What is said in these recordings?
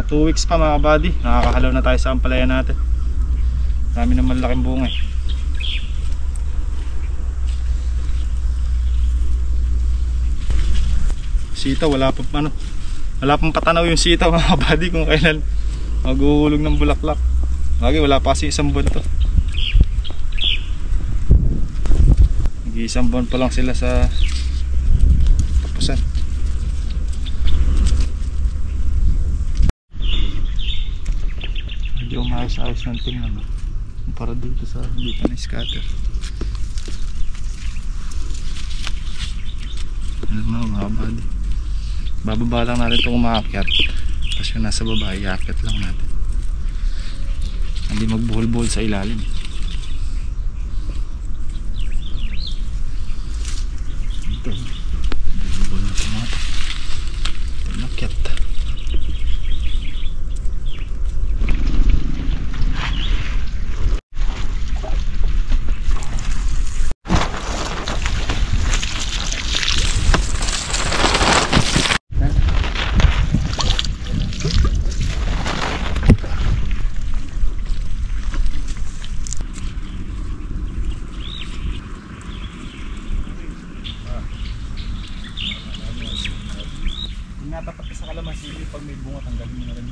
2 weeks pa mga buddy, nakakahalaw na tayo sa ampalaya natin. Dami naman laking bunga eh. Sitaw, wala pang patanaw yung sitaw mga buddy kung kailan maghuhulog ng bulaklak. Lagi wala pa kasi isang buwan to. Isang buwan pa lang sila sa tapusan. Medyo maayos-ayos ng tingnan mo para dito sa dito na scatter. Ano mga buddy, bababa lang natin itong umaakyat, tapos yung nasa baba iakyat lang natin, hindi magbuhol-buhol sa ilalim. Ito buhol na ito mga ito, umakyat. Tapat ka sa kalamansi, pag may bunga tanggalin mo na rin.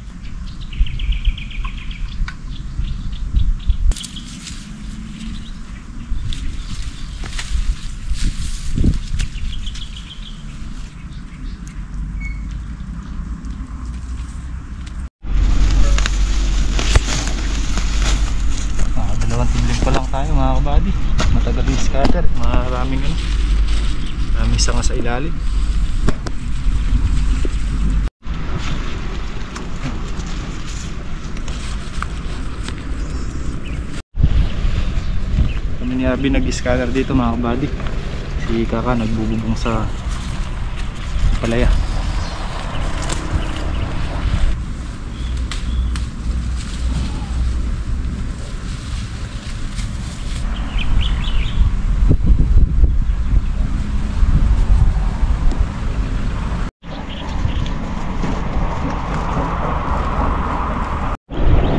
Dalawang tibling pa lang tayo mga kabady. Matagal yung scatter, maraming sanga sa ilalim. Ni Arby nag-scanner dito mga kabady. Si Kaka nagbububong sa palaya.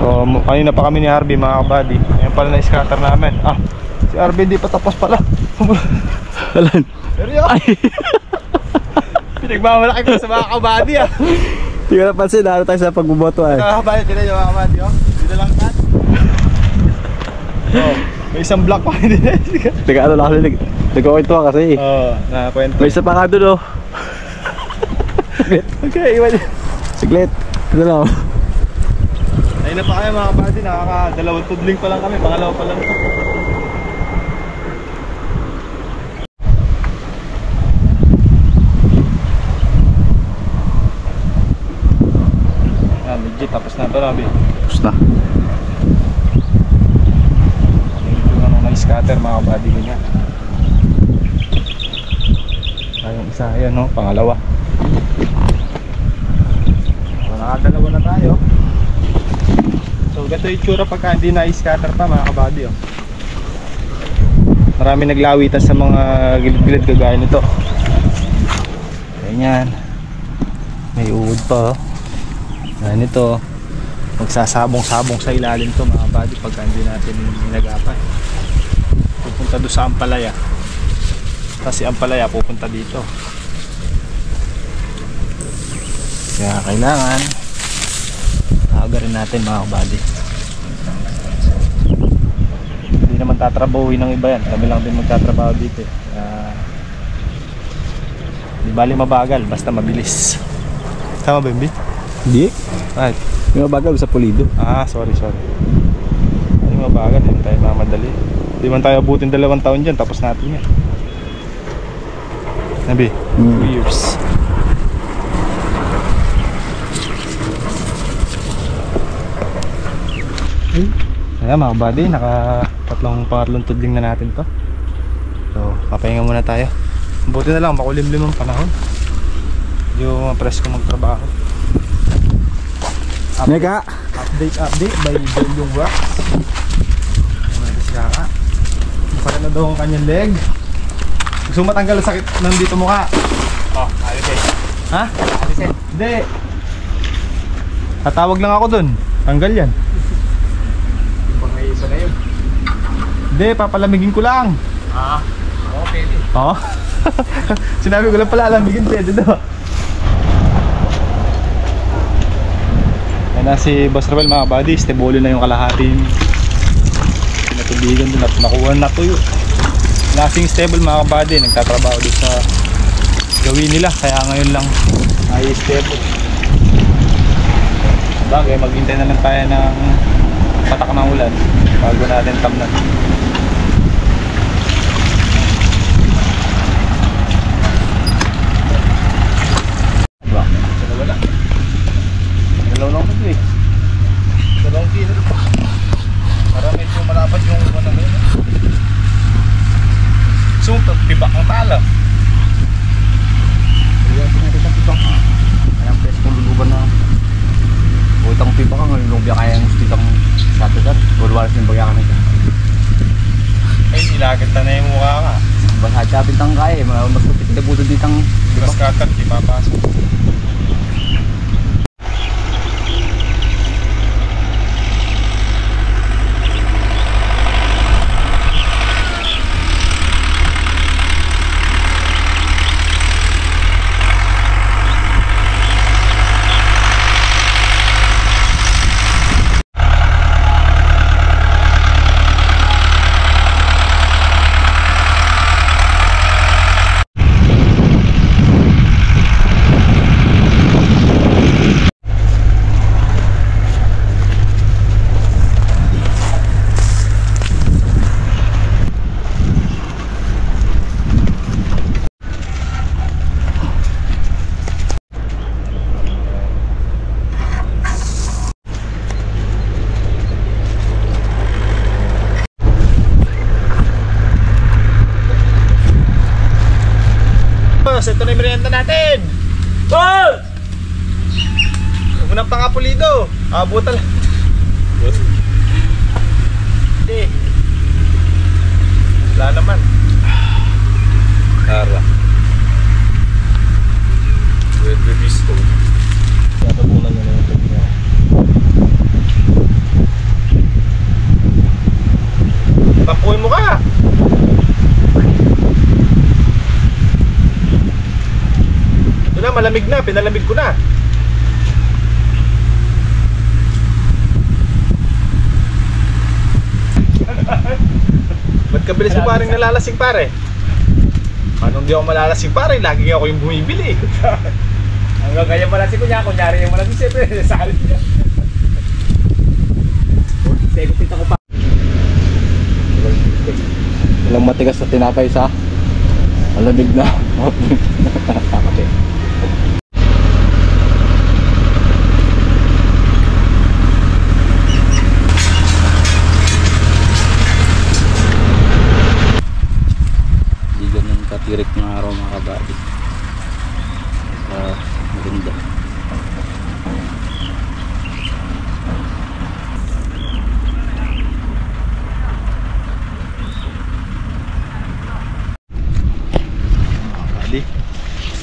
So, kanina pa kami ni Arby mga kabady. Ayan pala na scatter namin. Si Arby di pa tapos pala. Alan. Seryo? Pinagmamalaki ko sa mga kabady Hindi ko napansin, naroon tayo sa pagbuboto Mga kabady, tila yung mga kabady Dito lang kat. May isang block pa hindi na. Teka, ano lang kasi nagkakwento ka kasi. Nakakwento. May isa pa nga doon Okay, iwan. Siglit. Ito lang Ayun na pa kami mga kabady, nakaka-dalawang tudling pa lang kami, pangalawa pa lang ito. Legit, tapos na ito Rabi. Tapos na. Yung na-scatter mga kabady ganyan. Yung isa, ayan pangalawa. So, nakadalawa na tayo. So ganito yung tsura pagka hindi na-scatter pa mga kabady Marami naglawitan sa mga gilid-gilid kagaya nito. Ganyan. May uod pa Ganito, magsasabong-sabong sa ilalim to mga kabady pagka hindi natin inagapay. Pupunta doon sa ampalaya. Kasi ampalaya pupunta dito. Kaya kailangan agarin natin mga kabady. Hindi naman tatrabahuin ng iba yan, kami lang din magtatrabaho dito Di bali mabagal, basta mabilis. Tama ba yun? Hindi? Right. Yung mabagal sa pulido. Sorry. Yung mabagal, hindi tayo mamadali. Hindi man tayo abutin 2 taon dyan, tapos natin yan. Nabi, 2 years. Ayan mga kabady, pangatlong tudling na natin to. So, papahinga muna tayo. Buti na lang, makulimlim ang panahon. Yung presko magtrabaho. Update by yung Wax. Si Kaka. Masakit na daw ang kanyang leg. Gusto matanggal ang sakit nandito mukha. Alisin. Ha? Alisin. Hindi. Tatawag lang ako dun. Tanggal yan. Pang may isa na yun. Hindi, papalamigin ko lang. Oo, pwede. Oo. Sinabi ko lang pala, alamigin pwede daw. Yan na si Boss Ravel mga buddy. Stebolo na yung kalahating pinatubigan dun at nakuha na tuyo. Lasing stable mga buddy. Nagtatrabaho doon sa gawin nila. Kaya ngayon lang ay stable. Bagay, maghintay na lang tayo ng patak ng ulan bago natin tamnan. Diba? Wala. Dalaw lang ito eh. Dalawang kilo. Para medyo malapad yung ano na yun. So, tibak ang tala. Kaya natin sa tibak. Kaya ang pwes kong luguban na utang tibak ang lumbya kaya ang stikang sato sir. Gulwalas ng bagya kami. Ay, ilagad na yung mukha ka. Basta chapin tang kaya. Mas kupit na budo ditang Mas katat, di mapasok. Ito na yung merienda natin. Boss! Huwag mo nang pangapulido. Abutan lang. Hindi. Wala naman. Tara. Red Revisto. Tatabunan na lang ito. Tapuin mo ka. Ito na, malamig na. Pinalamig ko na. Ba't kabilis mo parang nalalasing pare? Paano hindi ako malalasing pare? Lagi ako yung bumibili. Hanggang kaya malasing ko niya. Kunyari yung malasing siyempre. Saan niya. Sekot ito ko pa. Walang matigas na tinapay sa malamig na. Kapatid. Hindi ganun katirik ng araw mga kabady. Maganda.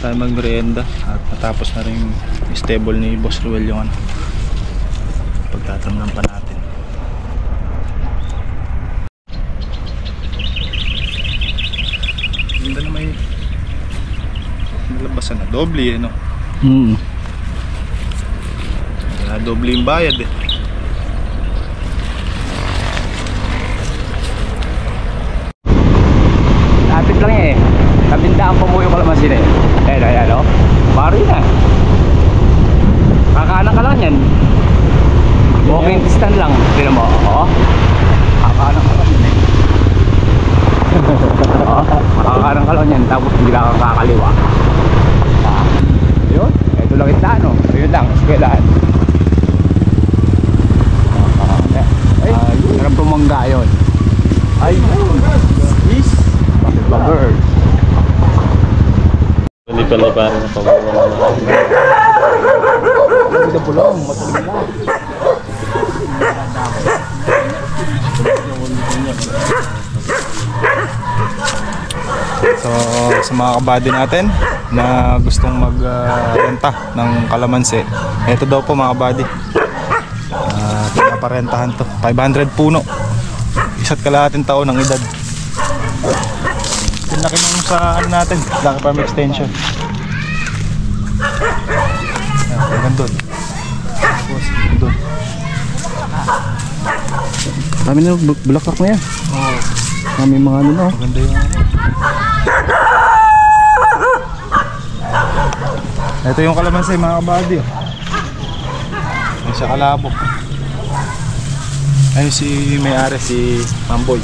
Tayo magmerienda at matapos na rin yung stable ni Boss Ruel yung ano, pagtatamnan pa natin. Ganda na may nalabasan na doble eh no? Kaya doble yung bayad eh. Lapit lang eh. Nabindaan pa mo yung kalamansin eh. Ayan o. Pari na. Kakaanan ka lang yan. Walking distance lang. Tignan mo. Oo. Kakaanan ka lang yan eh. Oo. Kakaanan ka lang yan. Tapos bigla kang kakaliwa. Yun. Ito lang itlaan o. Yun lang. Sige lahat. Ay. Sarap tumangga yun. Ay. Is. Bakit ba bird? Hindi pala parang napabawa na Ito pulong, matuloy lang. So sa mga kabady natin na gustong magrenta ng kalamansi, ito daw po mga kabady, pinaparentahan to, 500 puno, isa't kalahating taon ng edad. Laki nung sa ano natin, Lucky Farm Extension. Hanggang doon. Tapos doon. Kami na bulaklak na yan. Oo. Kami mga ano na. Maganda yung ano. Ito yung kalamansi mga kabady. Ay siya kalabo. Ayun si may-ari, si Mamboy.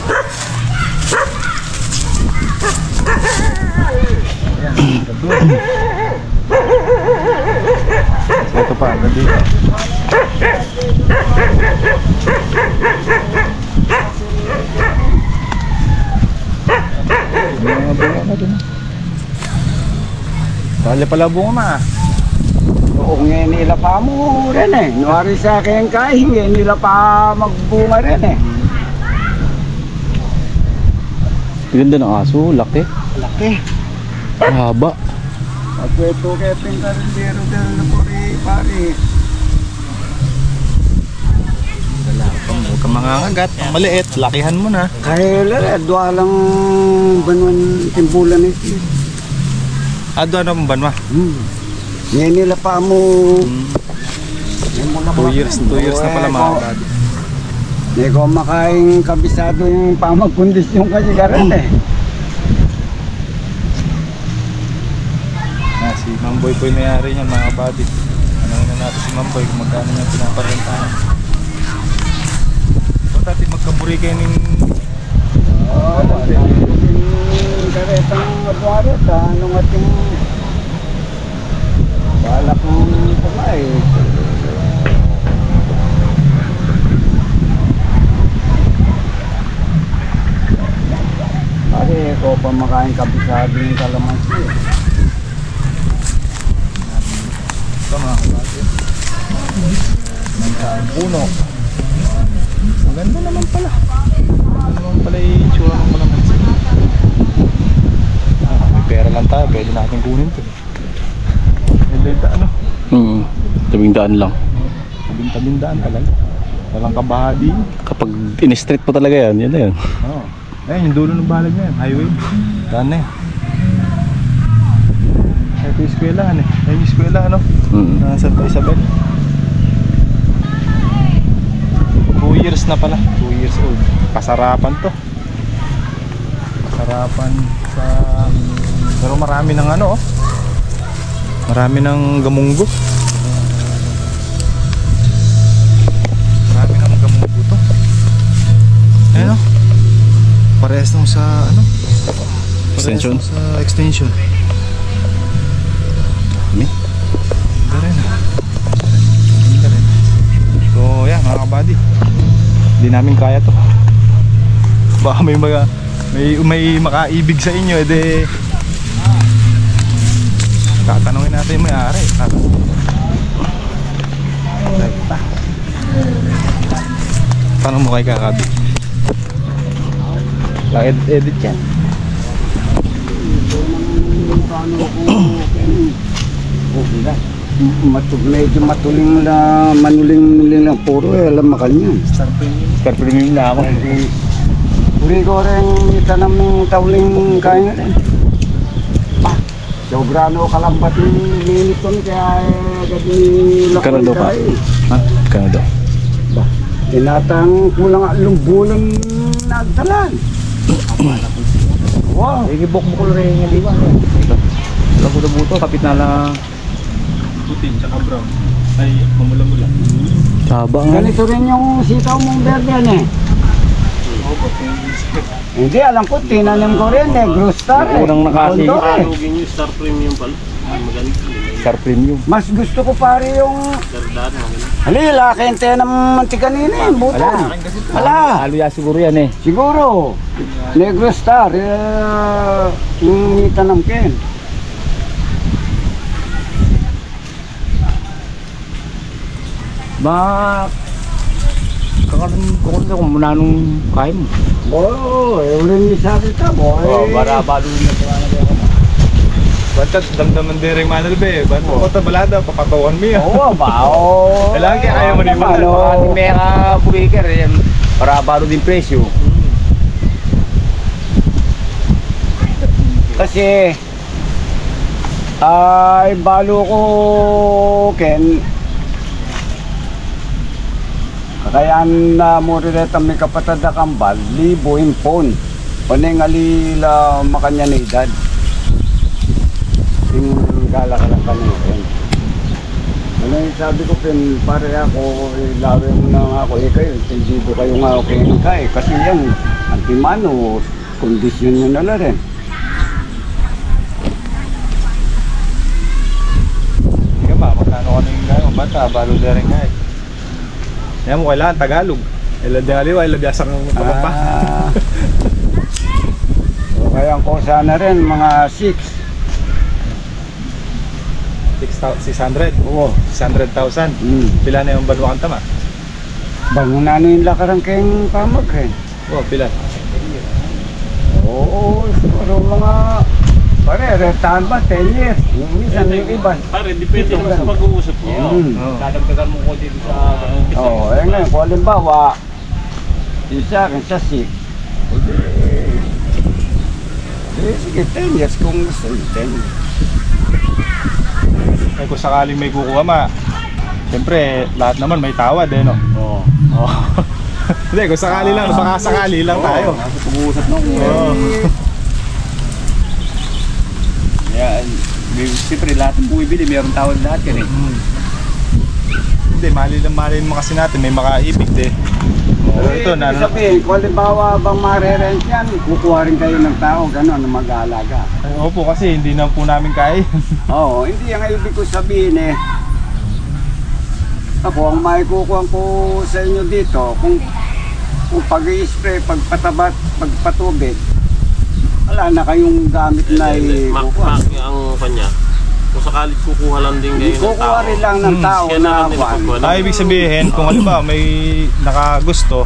Ayan, doon. Ito pa, nandito. Mga bunga na dun. Dali pala bunga na. Oo, ngayon nila pa mo rin eh. Nuwari sa akin kahit ngayon nila pa magbunga rin eh. Ganda ng aso, laki. Laki. Haba. At ito kaya pinkarindero na po rin pari. Huwag kang mangangagat. Ang maliit, lakihan mo na. Kaya lala, dua lang banwan timbulan ito. Ado ano mong banwa? Ngayon nila pa mo. 2 years na pala mga kabady. Hindi ko makain kabisado yung pamagkondisyon kasi karan eh. Si Mamboy po yung may-ari niyan mga kabady. Anong na natin si Mamboy kung magkano niya pinaparentahan. Kung dati magkaburi kayo ng karetang abuaret anong ating balak ng pamay. Pare ko pa makain kabisado ng kalamansi. ito mga kabady. Nagkaan puno. Maganda naman pala. Maganda naman pala yung itsura ng kalamansi. May pera lang tayo, pwede natin kunin to. May ano? Tabing daan lang. Tabing-tabing-daan talaga. Walang kabahadi. Kapag in-street po talaga yan, yan na yan. Oo. Ayun, yung dulo ng balag na yan. Highway. Daan na yan. Ito yung eskwelahan eh. Ayun yung eskwelahan ano? Santa Isabel. 2 years na pala. 2 years old. Pasarapan to. Pasarapan sa... Pero marami ng ano oh. Marami ng gamunggo. Marami ng gamunggo to. Ayun oh. Parehas nung sa ano? Extension? Parehas nung sa extension. Dami. Ganda rin ah. Ganda rin. So yan mga kabady. Hindi namin kaya to. Baka may makaibig sa inyo edi tatanungin natin yung may-ari. Tanong mo kay Kakabi. Edit yan. Medyo matuling na manuling lang puro eh, alam makanya. Star premium na ako. Uri ko rin itanam ng tauling kaya rin. Sobrano kalambat yung liniton kaya gadi lakon Kanado pa? kaya. Ha? Kanado. Tinatang kulang lumbulan nagdalan. Wow. Ibok-bukol rin yung liwan. Ito. Lago na buto, kapit na lang. Putin tsaka brown. Ay mamula-mula. Haba nga. Ganito rin yung sitaw mong berde eh. Hindi, alam ko, tinanim ko rin eh, Grow Star eh. Unang nakasi. Kondo eh. Yung Star Premium pala. Maganda. Star premium. Mas gusto ko pare yung... Dardaan, maganda. Halila, kente ng mantikanina eh, buto. Hala, Halo ya siguro yan eh. siguro. Negro Star, yung itanam ken. Mga ka rin kung muna nung kaya mo. Oo, ulit ni salita mo. Barabalo na pala na ako. Bantas, damdaman din rin manal be. Bantas ko balada, papatawan mo yan. Oo ba? Oo. Kailangan kaya ayaw mo rin manal. Ating mega buwiker, barabalo din presyo. Kasi ay balo ko Ken kakayan na mo rin may kapatid na kambal libo impon paningalila makanya na edad yung gala ka lang kanina rin ano yung sabi ko Ken pare ako ilawin mo na ako kayo hindi ko kayo nga okay kasi yan antimano kondisyon nyo na rin. Magkano ka na yung bata, balo na rin nga eh. Kaya mo kailangan Tagalog. Ilan din aliwa, ilan biasa kang magpapapa. Kaya ko sana rin mga 600. Oo. 600,000. Pila na yung banwang tama? Bangon na yung lakaran kayong pamag eh. Oo, pila. Oo, siguro mga pare, retahan ba? 10 years. Yung minsan yung iba. Pare, depende mo sa pag-uusap niyo. Dadagdagan mo ko dito sa... Oo, ngayon, kung halimbawa, isa akin sa 6. Sige, 10 years kung gusto yung 10 years. Eh kung sakaling may kukuha siyempre lahat naman may tawad eh no? Oo. Hindi, kung sakali lang, baka sakali lang tayo. Pag-uusap nung... Yan, siyempre lahat ng bumibili, mayroong tawad lahat yan eh. Hindi, malin mo kasi natin, may makaibig de. Pero ito na sabihin, kung halimbawa bang marerent yan, kukuha rin kayo ng tao, gano'n, na mag-aalaga. Opo, kasi hindi na po namin kaya. Oo, hindi ang ibig ko sabihin eh. Ako, ang maikukuha ko sa inyo dito, kung pag-i-spray, pagpatabat, pagpatubig, wala na kayong gamit na ikukuha. Ang kanya, kung sakalit kukuha lang din kayo ng tao. Kukuha rin lang ng tao Kaya na naman din kwan. pagkuha. Ibig sabihin, kung halimbawa may nakagusto,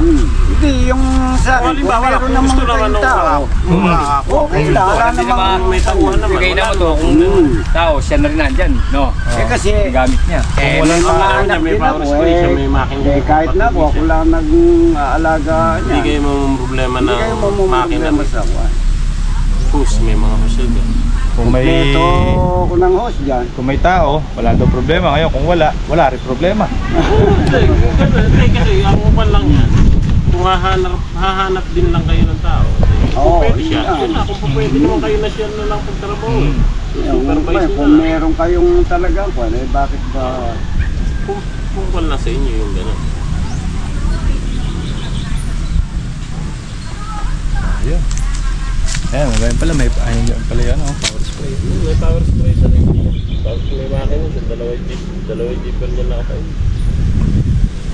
Hindi, yung sa Kung akin, kung halimbawa, meron kung naman gusto naman kayong ng tao, okay lang, wala namang may tauhan naman. Bigay naman to, kung tao, siya na rin nandyan, no? Eh kasi, Gamit niya. eh, walang may mga tao anak niya, may din power ako spray siya, may makina. eh, kahit na ako, ako lang nag-aalaga Hindi niya. kayo problema Hindi ng kayo makina. mamumulama sa kwan. Hose, may mga hose din. kung may Ito ko ng host dyan. kung may tao, wala daw problema. Ngayon kung wala rin problema. Hindi, kasi ang upan lang yan. Kung hahanap din lang kayo ng tao. Kung Oo, pwede siya, yun yun na. Kung pwede naman kayo na siya na lang pagtrabaho. Supervise Kung na. meron kayong talagang kwan, eh bakit ba? Kung wala sa inyo yung gano'n. Ayun. Ayan, magayon pala. Ayun pala yan, power spray. May power spray sa rin. Tapos may makina siya, dalawang jeeper niya na kayo.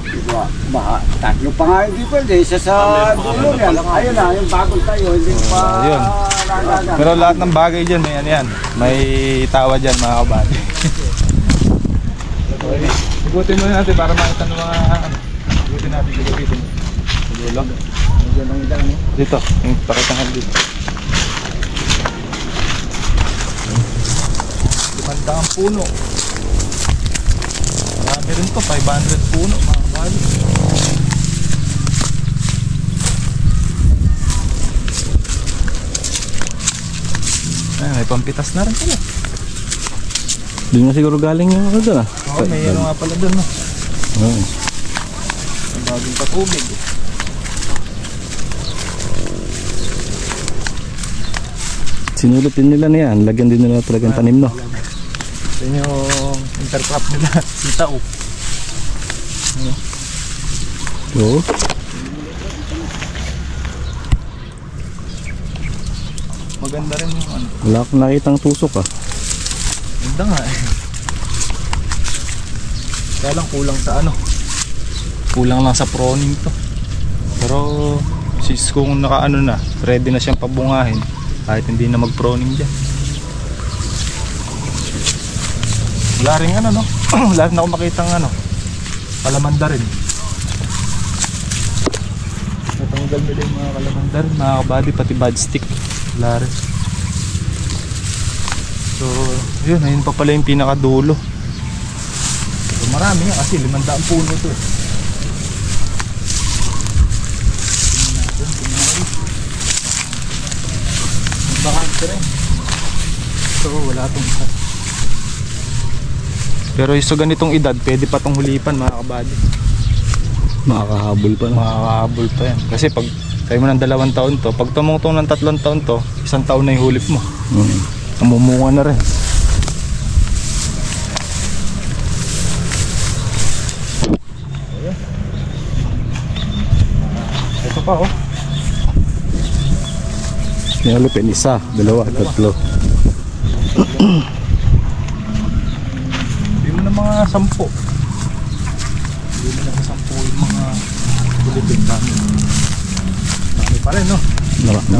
Diba? Baka tatlo pa nga hindi pwede. Isa sa dulo yan. Ayun na, yung bagong tayo. Hindi pa Ayun. nalaga. Pero lahat ng bagay dyan, may ano yan. May tawa dyan mga kabady. Igutin muna natin para makita ng mga igutin natin, igutin. Sigulog. Dito, yung pakitangan dito. 500 puno. Marami rin to, 500 puno mga kabady. May pampitas na rin pala. Doon na siguro galing yung ano doon ah. Oo, may ano nga pala doon, no? Oo. May bagong patubig. Sinulot din nila na yan. Lagyan din nila talagang tanim, no? Yan yung intercrop nila, sitaw. Oo. Maganda rin yung ano. Wala akong nakitang tusok ah. Ganda nga eh. Kaya lang kulang sa ano. Kulang lang sa proning to. Pero sis kung nakaano na, ready na siyang pabungahin kahit hindi na mag-proning dyan. Wala rin ano no. Wala rin ako makitang ano. Palamanda rin. Tanggal nila yung mga kalamandar, mga kabady, pati bad stick. Wala rin. So, yun, ayun pa pala yung pinakadulo. So, marami yan kasi 500 puno to. Bakante rin. So, wala itong isa. Pero sa ganitong edad, pwede pa itong hulipan, mga kabady. Makakahabol pa na. Makakahabol pa yan. Kasi pag tayo mo ng 2 taon to, pag tumungtong ng 3 taon to, 1 taon na yung hulip mo. Namumunga na rin. Ito pa oh. Nilupin 1, 2, 3. Hindi mo na mga 10. Hindi mo na 10 yung mga hulipin dami. Dami pa rin no. Marami.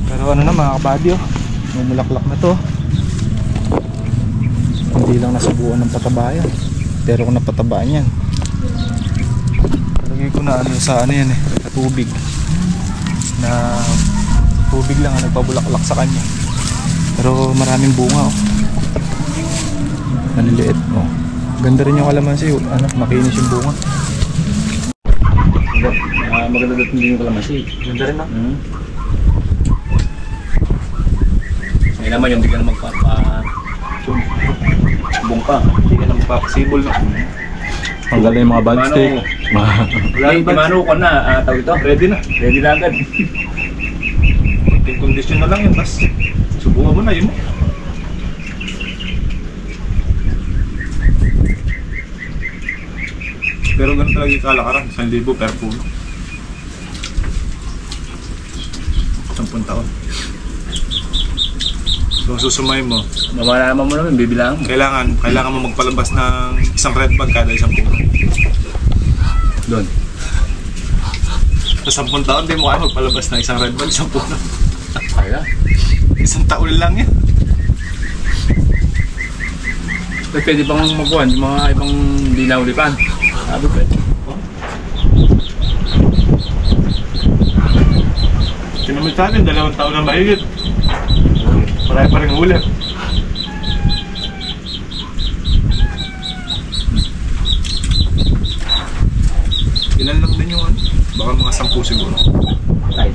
Pero ano na mga kabady oh, mumulaklak na to. Hindi lang nasubuan ng patabayan. Pero kung napatabaan yan, talagay ko na ano sa ano yan eh, sa tubig. Na tubig lang ang nagpabulaklak sa kanya. Pero maraming bunga oh. Maliliit oh. Ganda rin yung kalamansi, ano, makinis yung bunga. Maganda din yung kalamansi. Ganda rin no? Ngayon naman yung hindi ka na magpapabungka. Hindi ka na magpapasibol no? Tanggal na yung mga bad stick. Timano ko na, tawag ito. Ready na. Ready na agad. Yung condition na lang yun, tas subukan mo na yun. Pero ganun talaga yung kalakaran, 1,000 per puno. 10 taon. So susumay mo, Mamalaman mo naman, bibilang. kailangan mo magpalabas ng isang red bag kada 1 puno. Doon. Sa 10 taon, di mo kaya magpalabas ng isang red bag 1 puno. Kaya. 1 taon lang yan. Pwede bang magkuhan yung mga ibang hindi naulipan? Sabi pwede. Kinamit sa atin, 2 taon na mahigit. Marami pa rin ulit. Ilan lang din yung ano? Baka mga 10 siguro. Right.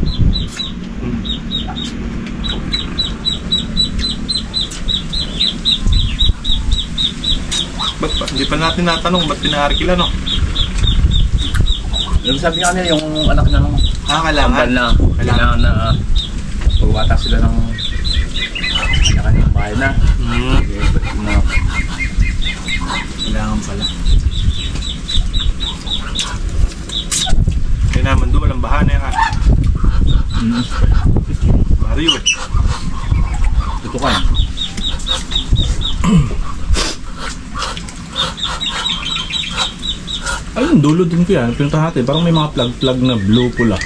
Ba't pa? Hindi pa natin natanong ba't pinaharkila no? Yung sabi nga nila, yung anak niya nung Kailangan. kailangan na pagwatak sila ng kanya-kanyang bahay na. Kailangan pala. Kaya naman doon, walang bahana yan ka. Mario eh. Tutukan. Ayun, dulo din ko yan. Pinunta natin. Parang may mga plug-plug na blue pula.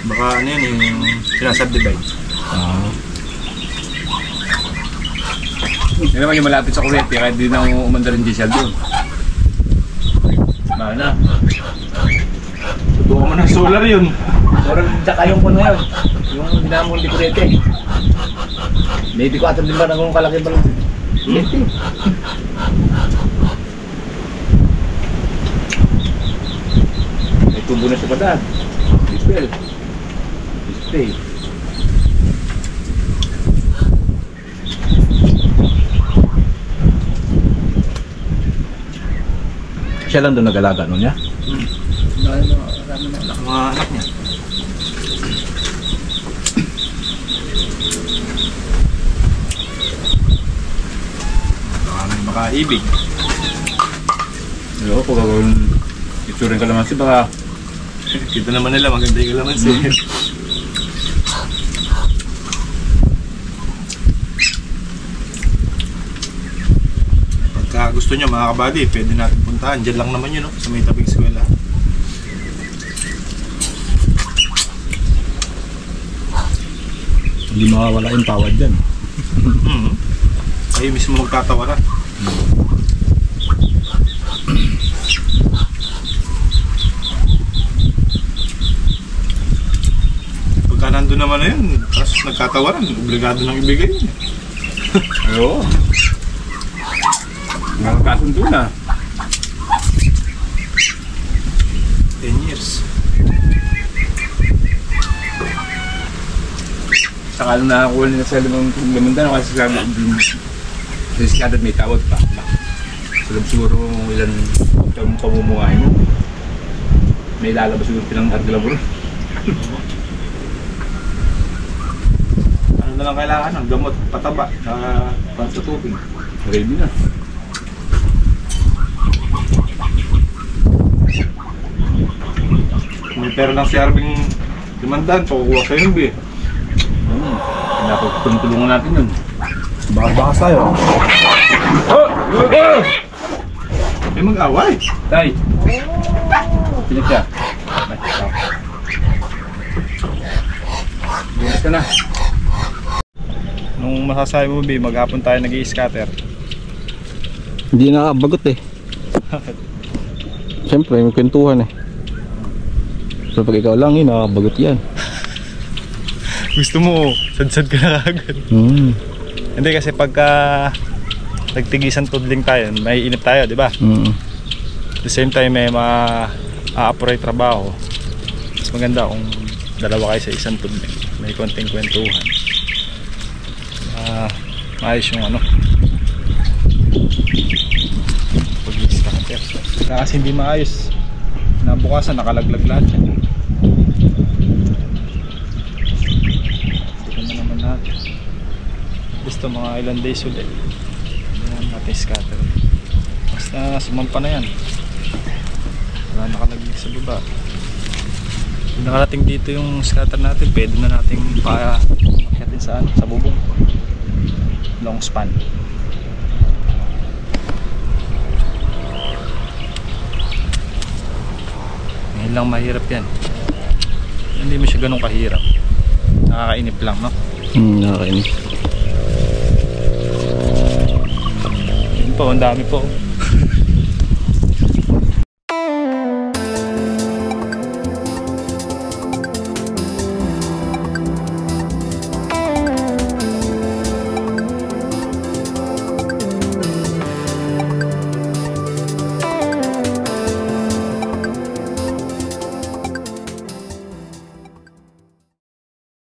Baka ano yan yung sinasubdivide. Yan naman yung malapit sa kuryente, kahit di na umanda rin diesel doon. Mana? Tutuwa mo ng solar yun. Sobrang tsaka yung puno yun. Yung dinamong di kuryente. Maybe ko atin din ba nang kalaki ba lang? Kuryente. May tubo na sa padan. Display. Display. Siya lang doon nag-alaga nun niya? Mga anak niya. Baka may makaibig. Oo, kung gagawin iturin ka naman si baka Kita naman nila maganda yung kalamansi. Pagka gusto nyo mga kabady, pwede natin puntahan. Diyan lang naman yun, no? Sa may tabing eskwela. Hindi mawawala yung tawad dyan. Kayo mismo magtatawaran. Pagka nandun naman na yun, tapos nagkatawaran, obligado nang ibigay yun. Oo. Nakakasundo na. 10 years. Saka nung nakakuha nila sa Lamandano kasi sa Iskandar may tawad pa. Sabi siguro ilan taong pamumuhay mo. May lalabas siguro pinang argalaburo. Ano na lang kailangan? Ang gamot, pataba, para sa tubig. Ready na. May pera ng si Arving 500, pakukuha sa yun, be. Dapat tulungan natin yun. Baka sa'yo. May mag-away. Tay! Pilit ka. Bukas ka na. Nung masasabi mo, be, maghapon tayo nag-i-scatter. Hindi nakabagot eh. Siyempre, may kwentuhan eh. So pag ikaw lang yun, nakabagot yan. Gusto mo, sad-sad ka na agad. Hindi kasi pagka nagtigisan tudling tayo, may inip tayo, di ba? At the same time, may ma-a-operate trabaho. Mas maganda kung dalawa kayo sa isang tudling. May konting kwentuhan. Maayos yung ano. Pag-i-scatter. Kasi hindi maayos. Nabukasan, nakalaglag lahat yan. Gusto mga ilang days ulit. Ayan natin scatter. Basta sumampa na yan. Wala nakalaglag sa baba. Kung nakarating dito yung scatter natin, pwede na natin paakyatin sa bubong. Long span. Ngayon lang mahirap yan. Hindi mo siya ganun kahirap. Nakakainip lang, no? Nakakainip. Yun po, ang dami po.